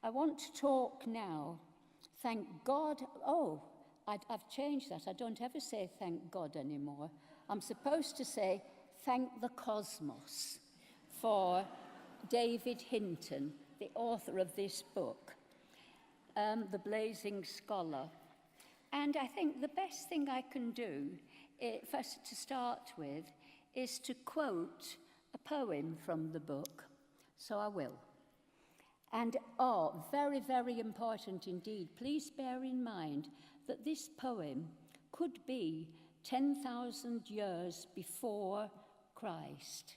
I want to talk now, thank God. I've changed that. I don't ever say thank God anymore. I'm supposed to say thank the cosmos for David Hinton, the author of this book, The Blazing Scholar. And I think the best thing I can do, first to start with, is to quote a poem from the book. So I will. And, very, very important indeed, please bear in mind that this poem could be 10,000 years before Christ.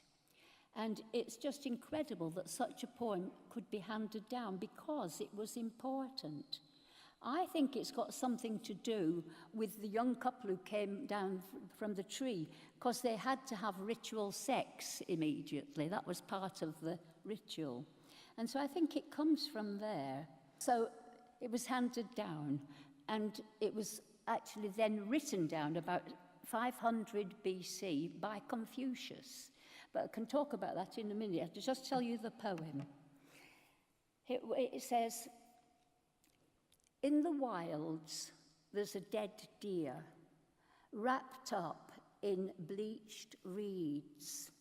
And it's just incredible that such a poem could be handed down because it was important. I think it's got something to do with the young couple who came down from the tree because they had to have ritual sex immediately. That was part of the ritual. And so I think it comes from there. So it was handed down, and it was actually then written down about 500 BC by Confucius. But I can talk about that in a minute. I'll just tell you the poem. It says, "In the wilds, there's a dead deer, wrapped up in bleached reeds.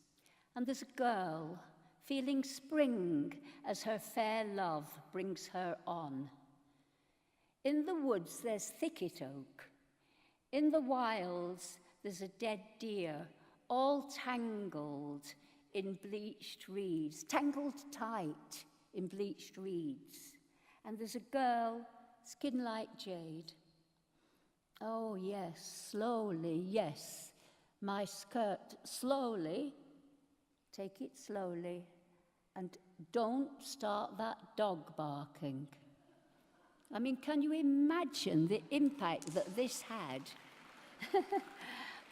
And there's a girl, feeling spring as her fair love brings her on. In the woods, there's thicket oak. In the wilds, there's a dead deer, all tangled in bleached reeds, tangled tight in bleached reeds. And there's a girl, skin like jade. Oh, yes, slowly, yes, my skirt, slowly, take it slowly, and don't start that dog barking." I mean, can you imagine the impact that this had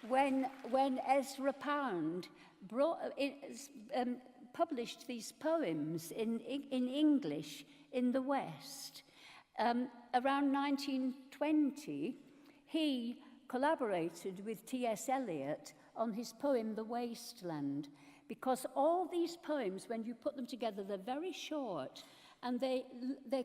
when Ezra Pound published these poems in English in the West? Around 1920, he collaborated with T.S. Eliot on his poem, The Wasteland, because all these poems, when you put them together, they're very short, and they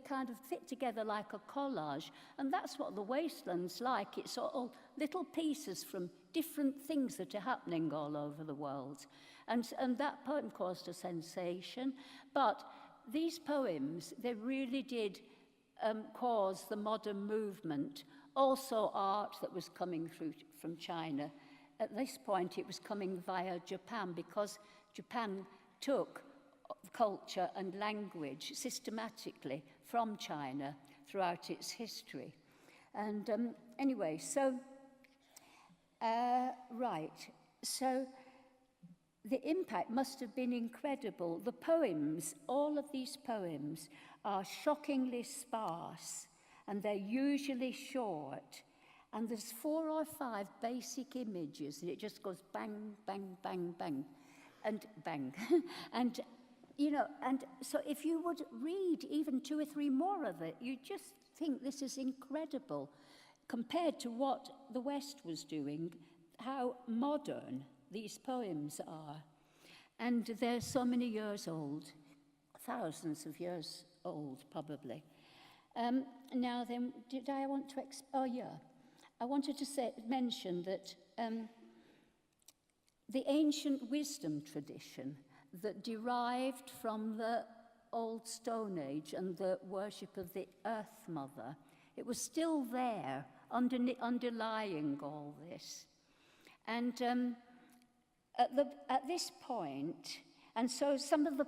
kind of fit together like a collage, and that's what The Wasteland's like. It's all little pieces from different things that are happening all over the world. And that poem caused a sensation, but these poems, they really did cause the modern movement. Also art that was coming through from China. At this point, it was coming via Japan because Japan took culture and language systematically from China throughout its history. And anyway, so, so the impact must have been incredible. The poems, all of these poems, are shockingly sparse, and they're usually short. And there's 4 or 5 basic images, and it just goes bang, bang, bang, bang, and bang. And, you know, and so if you would read even 2 or 3 more of it, you just think this is incredible compared to what the West was doing, how modern these poems are. And they're so many years old, thousands of years old, probably. Now then, I wanted to mention that the ancient wisdom tradition that derived from the Old Stone Age and the worship of the Earth Mother, it was still there, underlying all this. And at this point, and so some of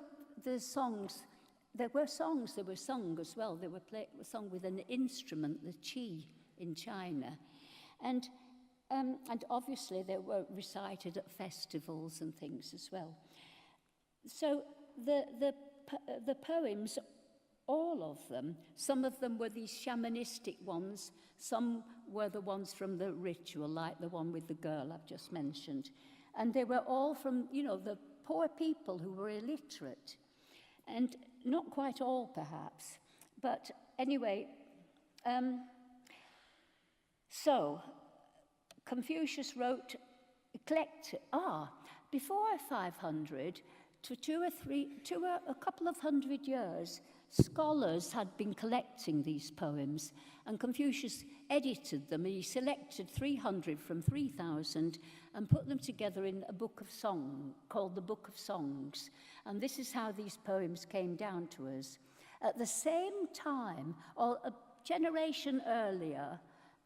the songs, there were sung as well. They were sung with an instrument, the qi, in China. And obviously they were recited at festivals and things as well. So the poems, all of them, some of them were these shamanistic ones, some were the ones from the ritual, like the one with the girl I've just mentioned. And they were all from, you know, the poor people who were illiterate. And not quite all, perhaps. But anyway, so Confucius wrote, before 500, to a couple of hundred years, scholars had been collecting these poems, and Confucius edited them. He selected 300 from 3,000 and put them together in a book of song called the Book of Songs. And this is how these poems came down to us. At the same time, or a generation earlier,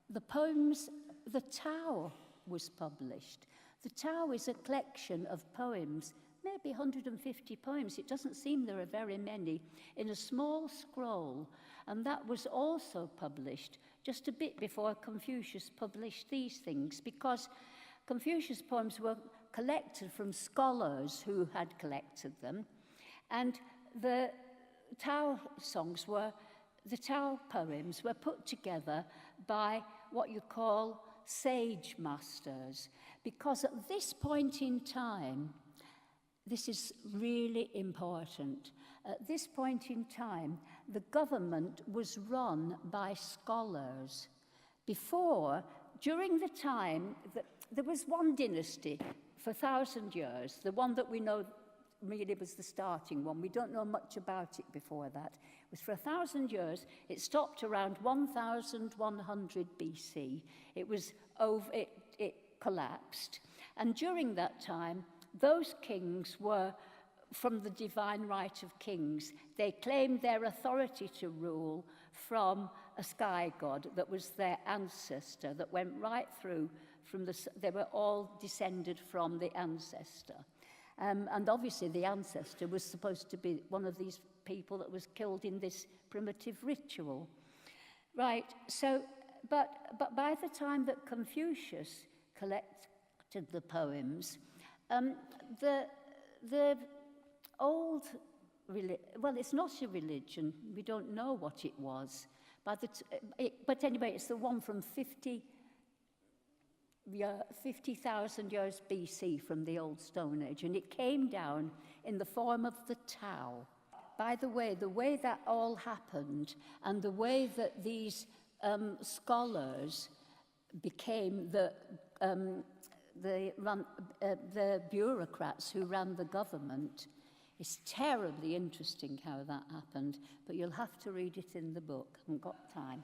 the poems, the Tao was published. The Tao is a collection of poems, maybe 150 poems. It doesn't seem there are very many, in a small scroll. And that was also published just a bit before Confucius published these things, because Confucius' poems were collected from scholars who had collected them. And the Tao songs were, the Tao poems were put together by what you call sage masters, because at this point in time, this is really important. At this point in time, the government was run by scholars. Before, during the time, there was one dynasty for 1,000 years, the one that we know really was the starting one. We don't know much about it before that. It was for 1,000 years. It stopped around 1,100 BC. It was over, it collapsed. And during that time, those kings were from the divine right of kings. They claimed their authority to rule from a sky god that was their ancestor, that went right through from the, they were all descended from the ancestor. And obviously the ancestor was supposed to be one of these people that was killed in this primitive ritual. Right, so, but by the time that Confucius collected the poems, the old, well, it's not a religion, we don't know what it was, but anyway, it's the one from 50,000 years BC from the Old Stone Age, and it came down in the form of the Tao. By the way that all happened, and the way that these scholars became the bureaucrats who ran the government, is terribly interesting how that happened, but you'll have to read it in the book. I haven't got time.